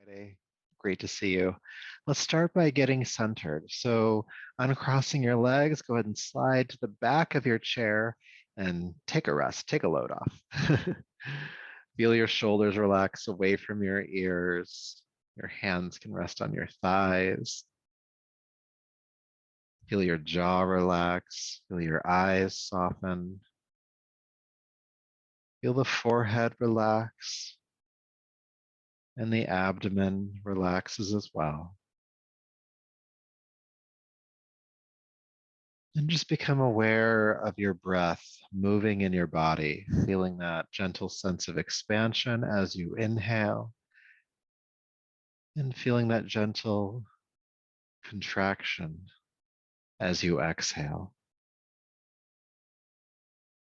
Friday. Great to see you. Let's start by getting centered. So, uncrossing your legs, go ahead and slide to the back of your chair and take a rest, take a load off. Feel your shoulders relax away from your ears. Your hands can rest on your thighs. Feel your jaw relax. Feel your eyes soften. Feel the forehead relax. And the abdomen relaxes as well. And just become aware of your breath moving in your body, feeling that gentle sense of expansion as you inhale, and feeling that gentle contraction as you exhale.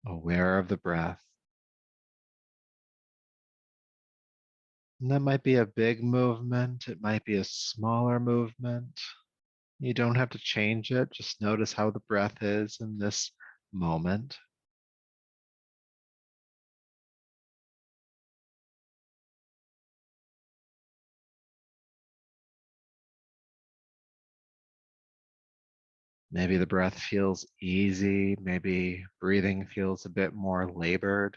Aware of the breath. And that might be a big movement, it might be a smaller movement. You don't have to change it, just notice how the breath is in this moment. Maybe the breath feels easy. Maybe breathing feels a bit more labored.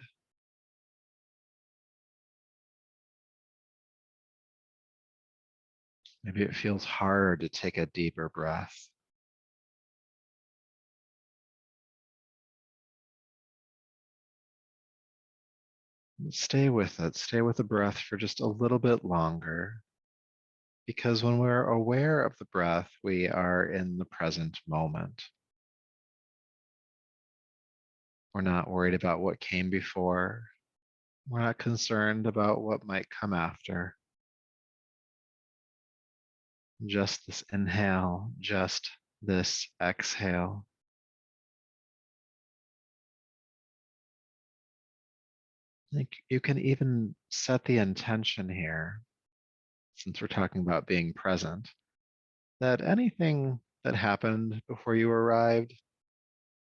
Maybe it feels hard to take a deeper breath. Stay with it. Stay with the breath for just a little bit longer. Because when we're aware of the breath, we are in the present moment. We're not worried about what came before. We're not concerned about what might come after. Just this inhale, just this exhale. I think you can even set the intention here, since we're talking about being present, that anything that happened before you arrived,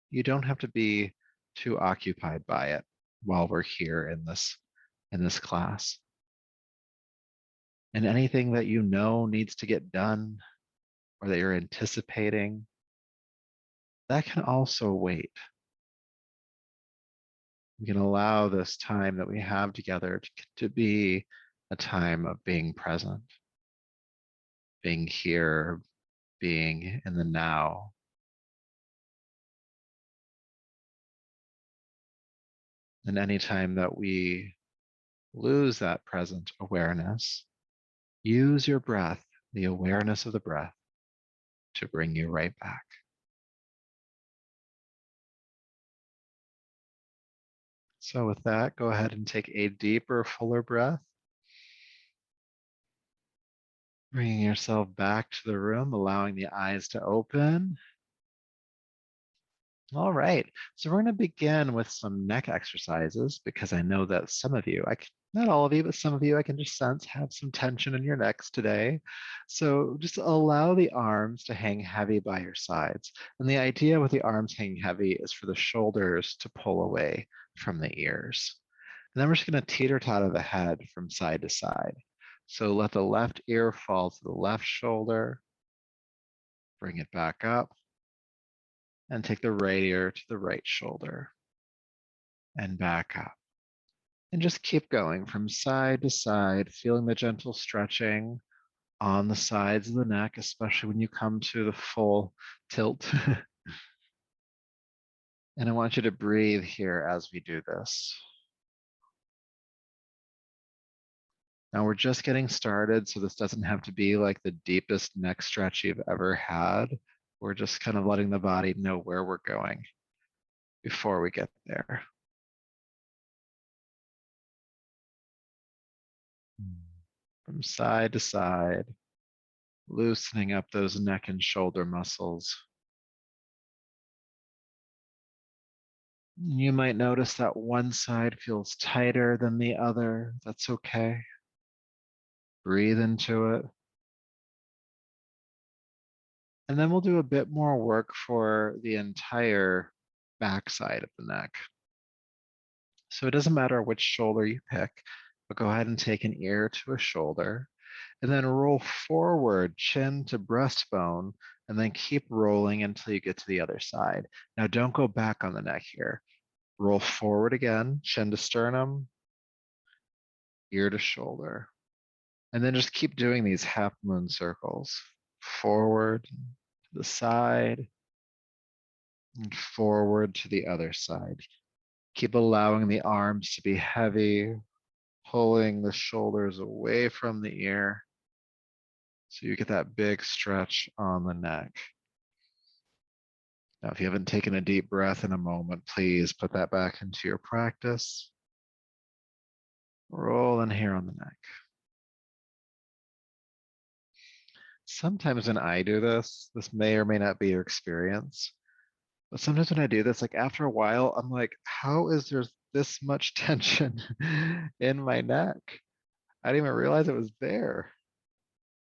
you don't have to be too occupied by it while we're here in this class. And anything that you know needs to get done or that you're anticipating, that can also wait. We can allow this time that we have together to be a time of being present, being here, being in the now. And anytime that we lose that present awareness, use your breath, the awareness of the breath, to bring you right back. So with that, go ahead and take a deeper, fuller breath. Bringing yourself back to the room, allowing the eyes to open. All right, so we're going to begin with some neck exercises because I know that some of you, not all of you, but some of you I can just sense have some tension in your necks today. So just allow the arms to hang heavy by your sides. And the idea with the arms hanging heavy is for the shoulders to pull away from the ears. And then we're just going to teeter-totter the head from side to side. So let the left ear fall to the left shoulder, bring it back up, and take the right ear to the right shoulder and back up. And just keep going from side to side, feeling the gentle stretching on the sides of the neck, especially when you come to the full tilt. And I want you to breathe here as we do this. Now we're just getting started, so this doesn't have to be like the deepest neck stretch you've ever had. We're just kind of letting the body know where we're going before we get there. From side to side, loosening up those neck and shoulder muscles. You might notice that one side feels tighter than the other. That's okay. Breathe into it. And then we'll do a bit more work for the entire backside of the neck. So it doesn't matter which shoulder you pick, but go ahead and take an ear to a shoulder. And then roll forward, chin to breastbone, and then keep rolling until you get to the other side. Now don't go back on the neck here. Roll forward again, chin to sternum, ear to shoulder. And then just keep doing these half moon circles. Forward, to the side, and forward to the other side. Keep allowing the arms to be heavy, pulling the shoulders away from the ear so you get that big stretch on the neck. Now, if you haven't taken a deep breath in a moment, please put that back into your practice. Roll in here on the neck. Sometimes when I do this may or may not be your experience, but sometimes when I do this, like after a while, I'm like, how is there this much tension in my neck? I didn't even realize it was there.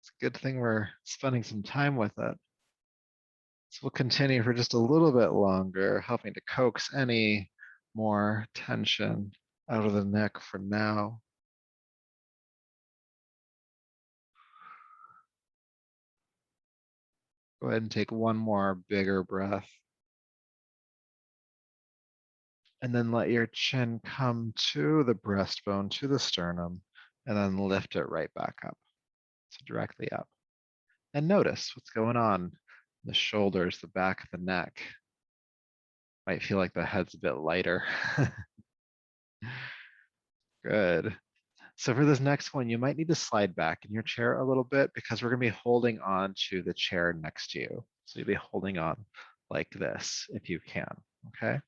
It's a good thing we're spending some time with it. So we'll continue for just a little bit longer, helping to coax any more tension out of the neck for now. Go ahead and take one more bigger breath. And then let your chin come to the breastbone, to the sternum, and then lift it right back up. So directly up. And notice what's going on. The shoulders, the back of the neck. Might feel like the head's a bit lighter. Good. So for this next one, you might need to slide back in your chair a little bit because we're going to be holding on to the chair next to you. So you'll be holding on like this if you can, okay? And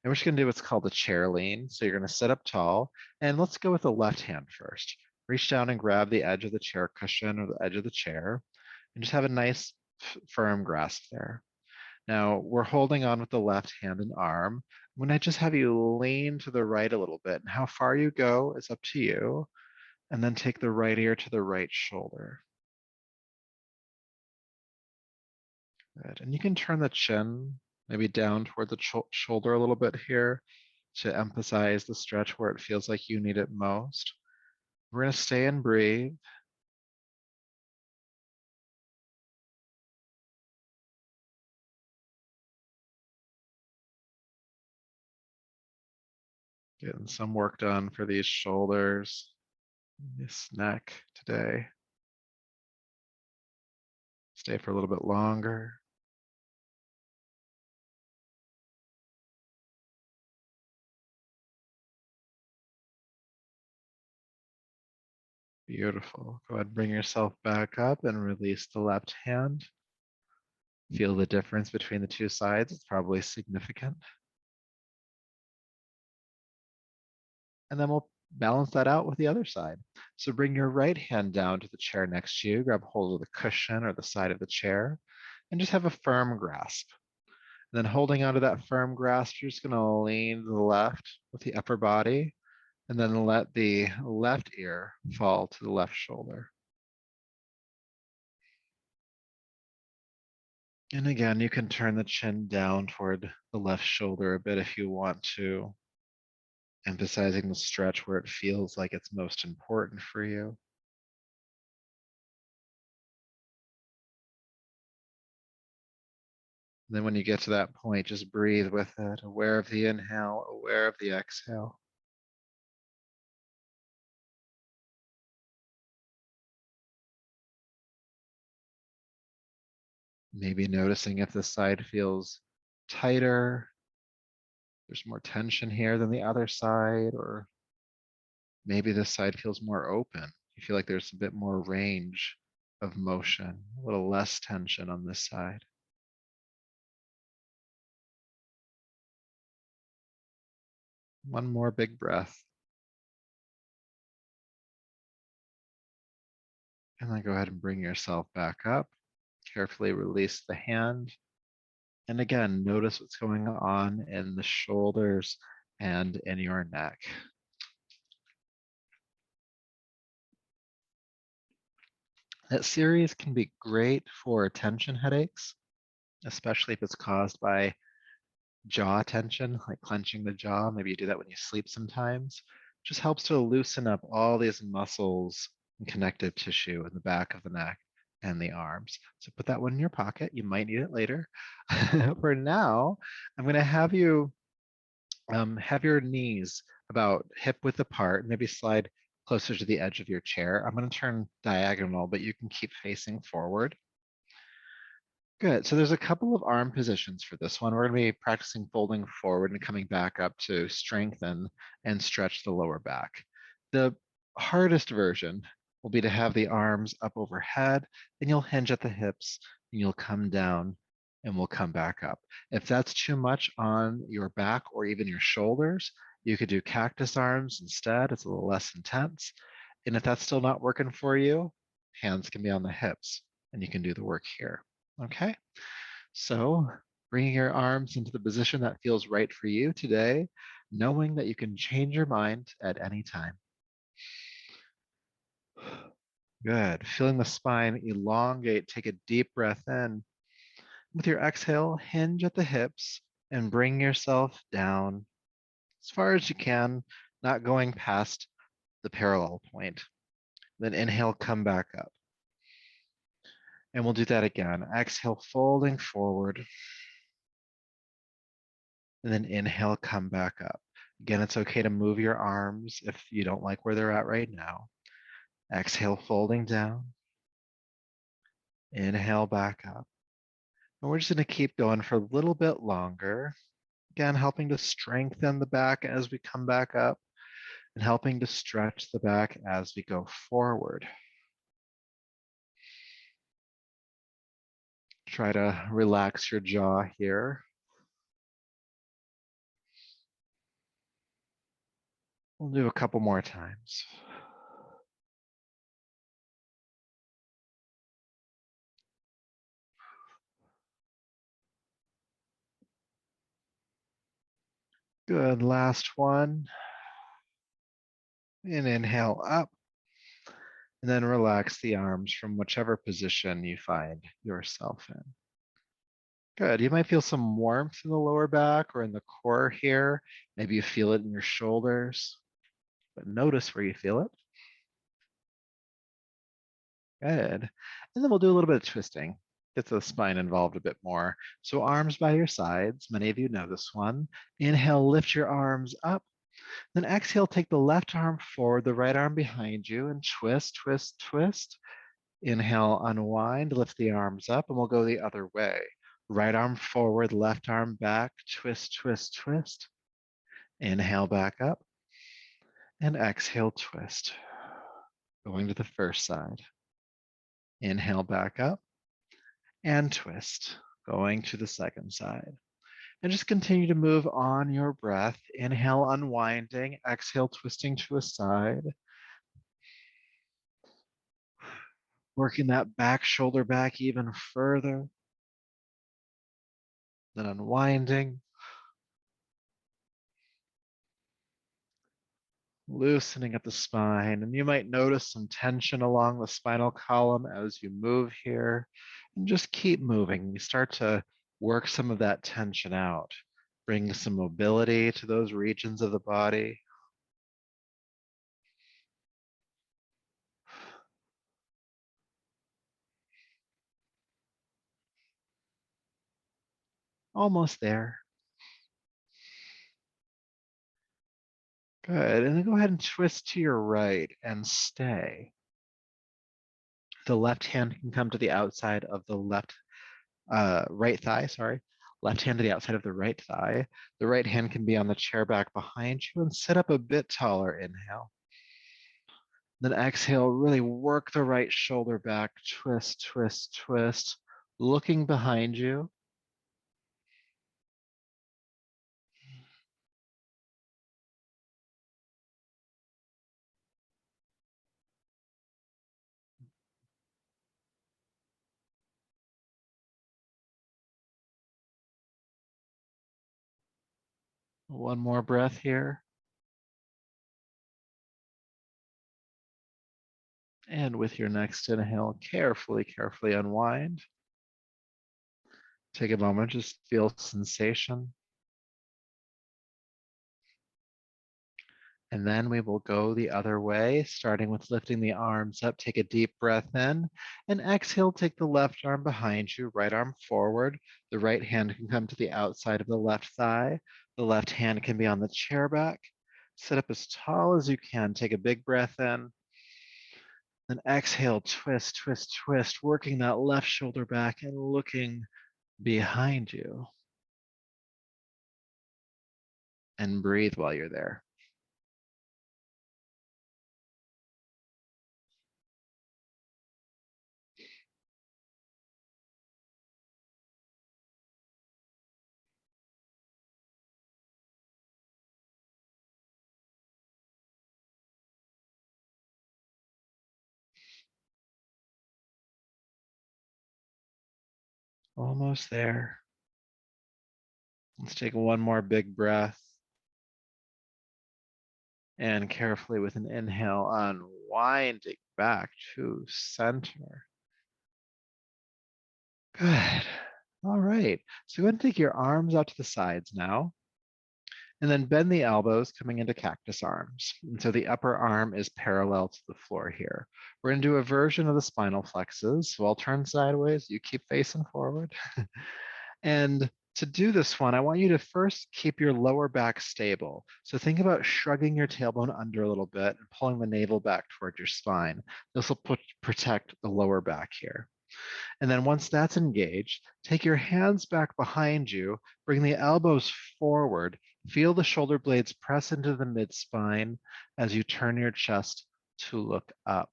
we're just going to do what's called a chair lean. So you're going to sit up tall, and let's go with the left hand first. Reach down and grab the edge of the chair cushion or the edge of the chair, and just have a nice firm grasp there. Now we're holding on with the left hand and arm. When I just have you lean to the right a little bit, and how far you go is up to you, and then take the right ear to the right shoulder. Good. And you can turn the chin maybe down toward the shoulder a little bit here to emphasize the stretch where it feels like you need it most. We're going to stay and breathe. Getting some work done for these shoulders, this neck today. Stay for a little bit longer. Beautiful. Go ahead and bring yourself back up and release the left hand. Feel the difference between the two sides. It's probably significant. And then we'll balance that out with the other side. So bring your right hand down to the chair next to you, grab hold of the cushion or the side of the chair, and just have a firm grasp. And then holding onto that firm grasp, you're just gonna lean to the left with the upper body, and then let the left ear fall to the left shoulder. And again, you can turn the chin down toward the left shoulder a bit if you want to, emphasizing the stretch where it feels like it's most important for you. And then when you get to that point, just breathe with it, aware of the inhale, aware of the exhale. Maybe noticing if the side feels tighter, there's more tension here than the other side, or maybe this side feels more open. You feel like there's a bit more range of motion, a little less tension on this side. One more big breath. And then go ahead and bring yourself back up. Carefully release the hand. And again, notice what's going on in the shoulders and in your neck. That series can be great for tension headaches, especially if it's caused by jaw tension, like clenching the jaw. Maybe you do that when you sleep sometimes. Just helps to loosen up all these muscles and connective tissue in the back of the neck and the arms. So put that one in your pocket. You might need it later. For now, I'm going to have you have your knees about hip width apart, maybe slide closer to the edge of your chair. I'm going to turn diagonal, but you can keep facing forward. Good. So there's a couple of arm positions for this one. We're going to be practicing folding forward and coming back up to strengthen and stretch the lower back. The hardest version will be to have the arms up overhead, and you'll hinge at the hips, and you'll come down, and we'll come back up. If that's too much on your back or even your shoulders, you could do cactus arms instead. It's a little less intense. And if that's still not working for you, hands can be on the hips, and you can do the work here. Okay, so bringing your arms into the position that feels right for you today, knowing that you can change your mind at any time. Good. Feeling the spine elongate, take a deep breath in. With your exhale, hinge at the hips and bring yourself down as far as you can, not going past the parallel point. Then inhale, come back up. And we'll do that again. Exhale, folding forward. And then inhale, come back up. Again, it's okay to move your arms if you don't like where they're at right now. Exhale, folding down. Inhale, back up. And we're just going to keep going for a little bit longer. Again, helping to strengthen the back as we come back up and helping to stretch the back as we go forward. Try to relax your jaw here. We'll do a couple more times. Good, last one. And inhale up. And then relax the arms from whichever position you find yourself in. Good. You might feel some warmth in the lower back or in the core here. Maybe you feel it in your shoulders, but notice where you feel it. Good. And then we'll do a little bit of twisting. Get the spine involved a bit more. So arms by your sides. Many of you know this one. Inhale, lift your arms up. Then exhale, take the left arm forward, the right arm behind you, and twist, twist, twist. Inhale, unwind, lift the arms up, and we'll go the other way. Right arm forward, left arm back, twist, twist, twist. Inhale, back up. And exhale, twist. Going to the first side. Inhale, back up. And twist. Going to the second side. And just continue to move on your breath. Inhale, unwinding. Exhale, twisting to a side. Working that back shoulder back even further. Then unwinding. Loosening at the spine. And you might notice some tension along the spinal column as you move here. And just keep moving. You start to work some of that tension out. Bring some mobility to those regions of the body. Almost there. Good. And then go ahead and twist to your right and stay. The left hand can come to the outside of the right thigh, sorry. Left hand to the outside of the right thigh. The right hand can be on the chair back behind you and sit up a bit taller. Inhale. Then exhale, really work the right shoulder back. Twist, twist, twist. Looking behind you. One more breath here. And with your next inhale, carefully, carefully unwind. Take a moment, just feel sensation. And then we will go the other way, starting with lifting the arms up. Take a deep breath in and exhale. Take the left arm behind you, right arm forward. The right hand can come to the outside of the left thigh. The left hand can be on the chair back. Sit up as tall as you can. Take a big breath in. Then exhale, twist, twist, twist, working that left shoulder back and looking behind you. And breathe while you're there. Almost there. Let's take one more big breath. And carefully with an inhale, unwinding back to center. Good. All right. So go ahead and take your arms out to the sides now. And then bend the elbows, coming into cactus arms. And so the upper arm is parallel to the floor here. We're going to do a version of the spinal flexes. So I'll turn sideways. You keep facing forward. And to do this one, I want you to first keep your lower back stable. So think about shrugging your tailbone under a little bit and pulling the navel back toward your spine. This will protect the lower back here. And then once that's engaged, take your hands back behind you, bring the elbows forward, feel the shoulder blades press into the mid-spine as you turn your chest to look up.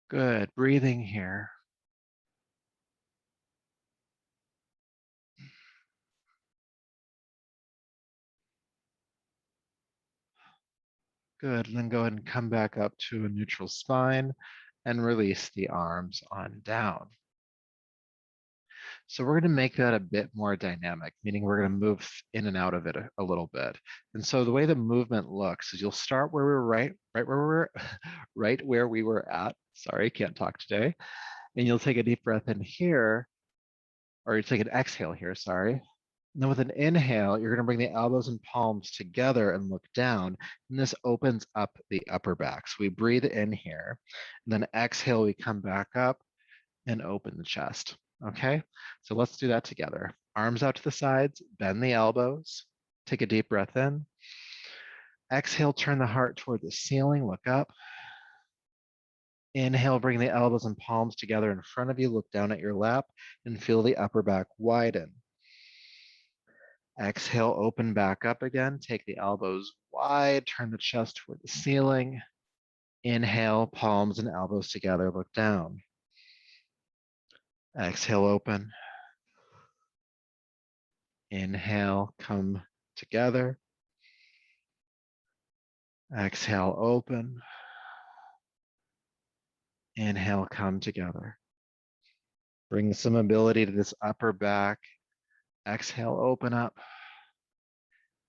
Good, breathing here. Good, and then go ahead and come back up to a neutral spine and release the arms on down. So we're going to make that a bit more dynamic, meaning we're going to move in and out of it a little bit. And so the way the movement looks is you'll start where we're right where we're right where we were at. Sorry, can't talk today. And you'll take a deep breath in here, or you take an exhale here, sorry. And then with an inhale, you're going to bring the elbows and palms together and look down. And this opens up the upper back. So we breathe in here, and then exhale, we come back up and open the chest. Okay, so let's do that together. Arms out to the sides, bend the elbows, take a deep breath in. Exhale, turn the heart toward the ceiling, look up. Inhale, bring the elbows and palms together in front of you, look down at your lap and feel the upper back widen. Exhale, open back up again, take the elbows wide, turn the chest toward the ceiling. Inhale, palms and elbows together, look down. Exhale, open. Inhale, come together. Exhale, open. Inhale, come together. Bring some mobility to this upper back. Exhale, open up.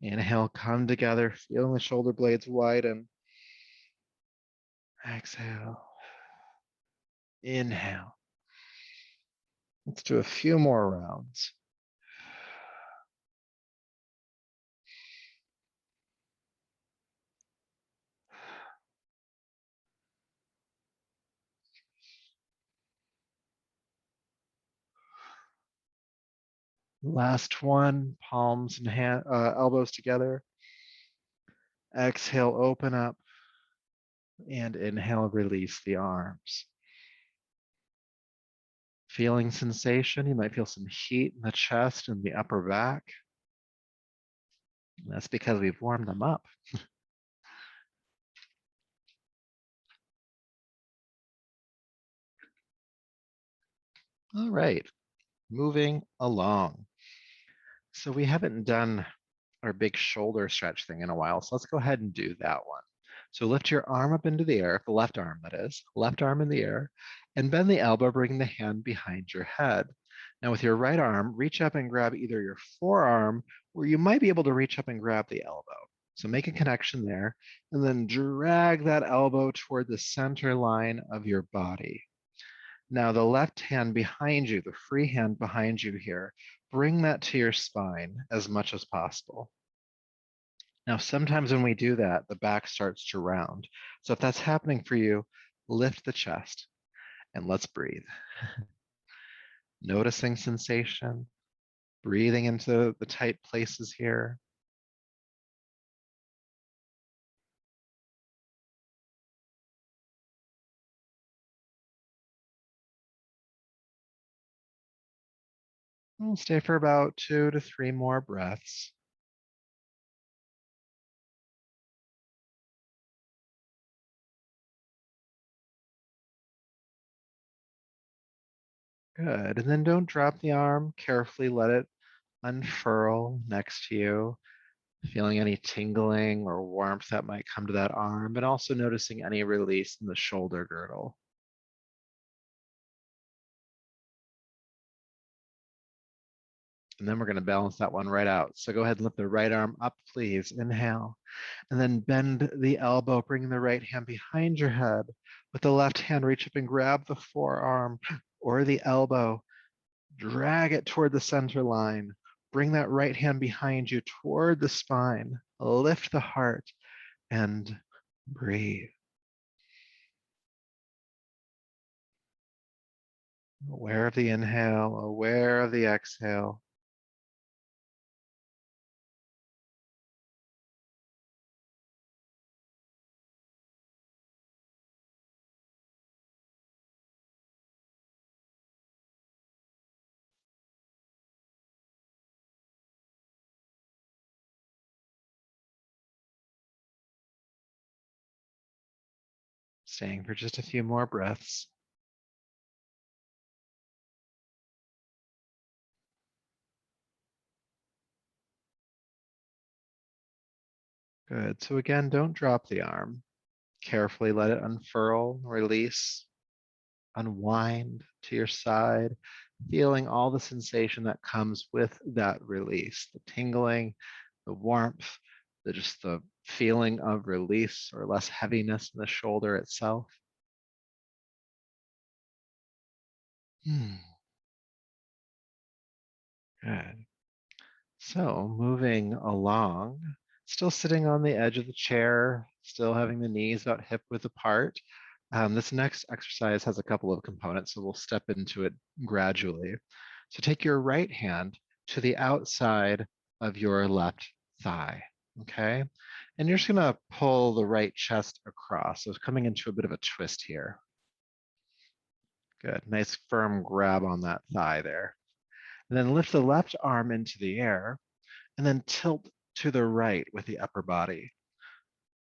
Inhale, come together, feeling the shoulder blades widen. Exhale. Inhale. Let's do a few more rounds. Last one, palms and elbows together. Exhale, open up. And inhale, release the arms. Feeling sensation, you might feel some heat in the chest and the upper back. That's because we've warmed them up. All right, moving along. So we haven't done our big shoulder stretch thing in a while, so let's go ahead and do that one. So lift your arm up into the air, the left arm that is, left arm in the air, and bend the elbow, bring the hand behind your head. Now with your right arm, reach up and grab either your forearm, or you might be able to reach up and grab the elbow. So make a connection there, and then drag that elbow toward the center line of your body. Now the left hand behind you, the free hand behind you here, bring that to your spine as much as possible. Now, sometimes when we do that, the back starts to round. So if that's happening for you, lift the chest and let's breathe. Noticing sensation, breathing into the tight places here. We'll stay for about 2 to 3 more breaths. Good. And then don't drop the arm. Carefully let it unfurl next to you, feeling any tingling or warmth that might come to that arm, and also noticing any release in the shoulder girdle. And then we're going to balance that one right out. So go ahead and lift the right arm up, please. Inhale. And then bend the elbow, bring the right hand behind your head. With the left hand, reach up and grab the forearm or the elbow. Drag it toward the center line. Bring that right hand behind you toward the spine. Lift the heart and breathe. Aware of the inhale, aware of the exhale. Staying for just a few more breaths. Good. So again, don't drop the arm. Carefully let it unfurl, release, unwind to your side, feeling all the sensation that comes with that release, the tingling, the warmth, just the feeling of release or less heaviness in the shoulder itself. Good. So moving along, still sitting on the edge of the chair, still having the knees about hip width apart. This next exercise has a couple of components, so we'll step into it gradually. So take your right hand to the outside of your left thigh, okay? And you're just gonna pull the right chest across. So it's coming into a bit of a twist here. Good, nice firm grab on that thigh there. And then lift the left arm into the air and then tilt to the right with the upper body.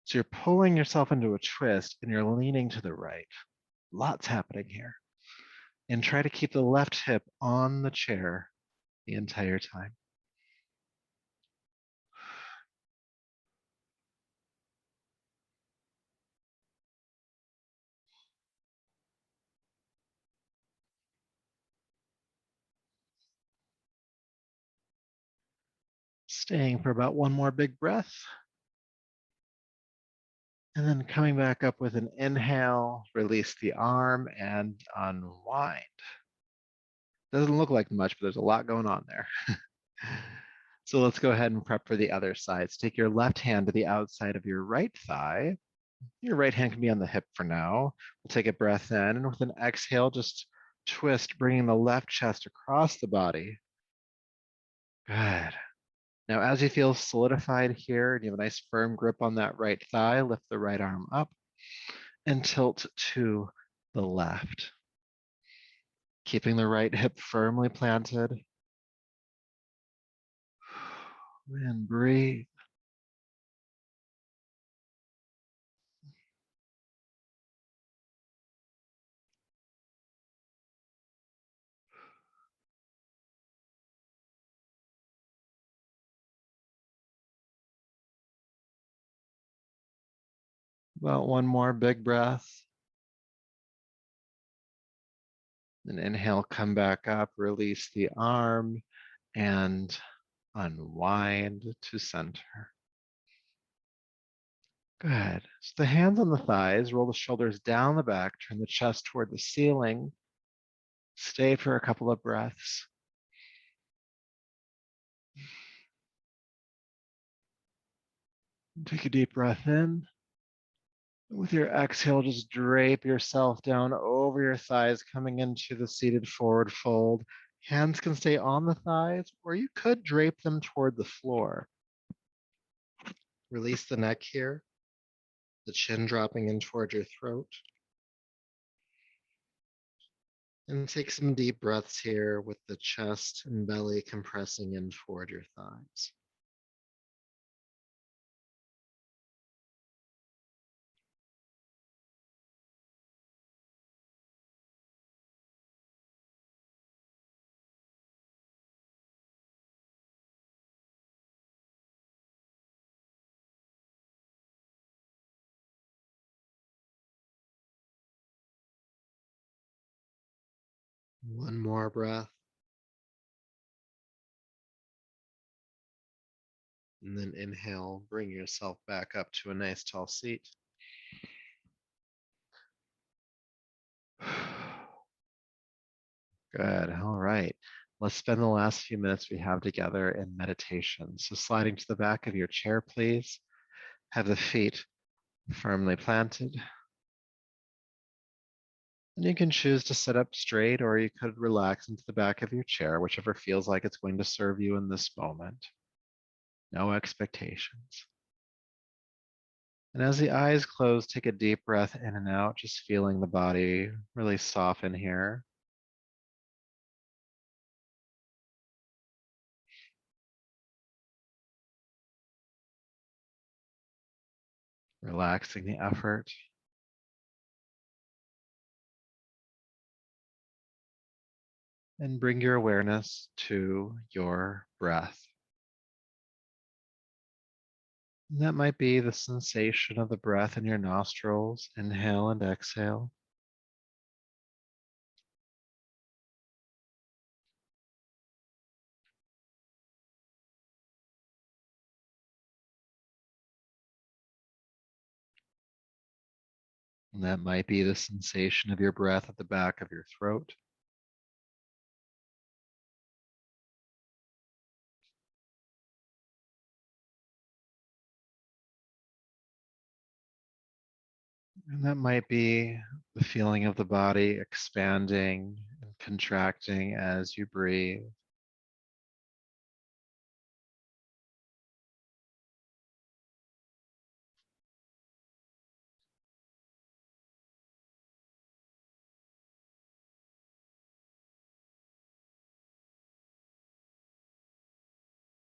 So you're pulling yourself into a twist and you're leaning to the right. Lots happening here. And try to keep the left hip on the chair the entire time. Staying for about one more big breath. And then coming back up with an inhale, release the arm and unwind. Doesn't look like much, but there's a lot going on there. So let's go ahead and prep for the other side. So take your left hand to the outside of your right thigh. Your right hand can be on the hip for now. We'll take a breath in, and with an exhale, just twist, bringing the left chest across the body. Good. Now, as you feel solidified here, and you have a nice firm grip on that right thigh, lift the right arm up and tilt to the left. Keeping the right hip firmly planted. And breathe. About one more big breath. And inhale, come back up, release the arm, and unwind to center. Good. So the hands on the thighs, roll the shoulders down the back, turn the chest toward the ceiling. Stay for a couple of breaths. Take a deep breath in. With your exhale, just drape yourself down over your thighs, coming into the seated forward fold. Hands can stay on the thighs, or you could drape them toward the floor. Release the neck here, the chin dropping in toward your throat. And take some deep breaths here with the chest and belly compressing in toward your thighs. One more breath. And then inhale, bring yourself back up to a nice tall seat. Good. All right. Let's spend the last few minutes we have together in meditation. So, sliding to the back of your chair, please. Have the feet firmly planted. And you can choose to sit up straight, or you could relax into the back of your chair, whichever feels like it's going to serve you in this moment. No expectations. And as the eyes close, take a deep breath in and out, just feeling the body really soften here. Relaxing the effort. And bring your awareness to your breath. And that might be the sensation of the breath in your nostrils, inhale and exhale. And that might be the sensation of your breath at the back of your throat. And that might be the feeling of the body expanding and contracting as you breathe.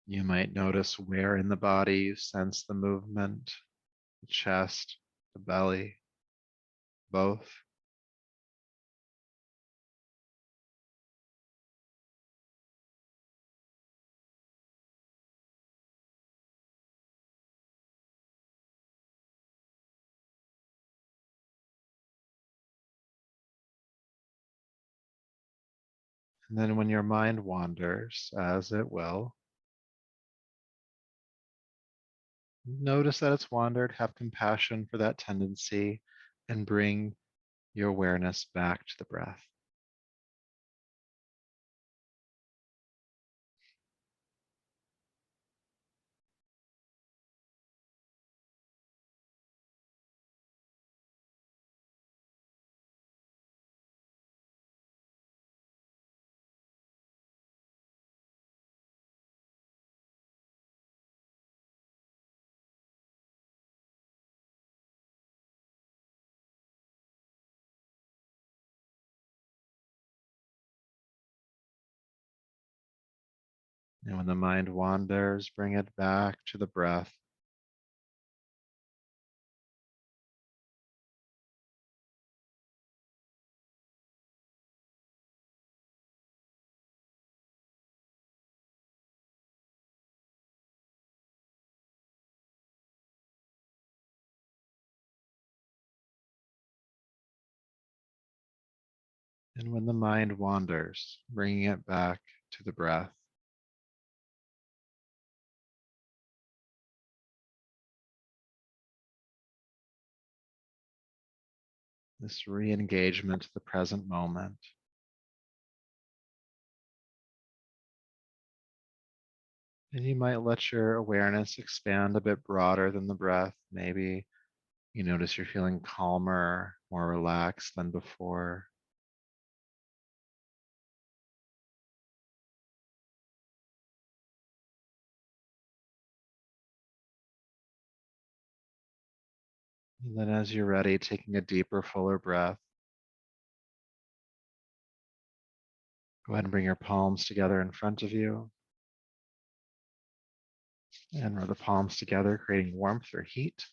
You might notice where in the body you sense the movement, the chest, the belly, both. And then when your mind wanders, as it will, notice that it's wandered, have compassion for that tendency, and bring your awareness back to the breath. And when the mind wanders, bring it back to the breath. And when the mind wanders, bringing it back to the breath. This re-engagement to the present moment. And you might let your awareness expand a bit broader than the breath. Maybe you notice you're feeling calmer, more relaxed than before. And then as you're ready, taking a deeper, fuller breath, go ahead and bring your palms together in front of you and rub the palms together, creating warmth or heat.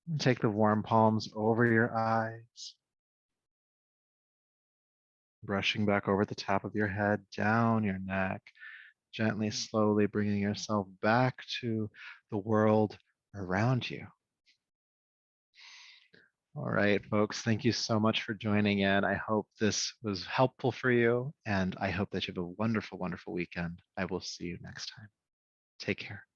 And take the warm palms over your eyes, brushing back over the top of your head, down your neck, gently, slowly bringing yourself back to the world around you. All right, folks, thank you so much for joining in. I hope this was helpful for you, and I hope that you have a wonderful, wonderful weekend. I will see you next time. Take care.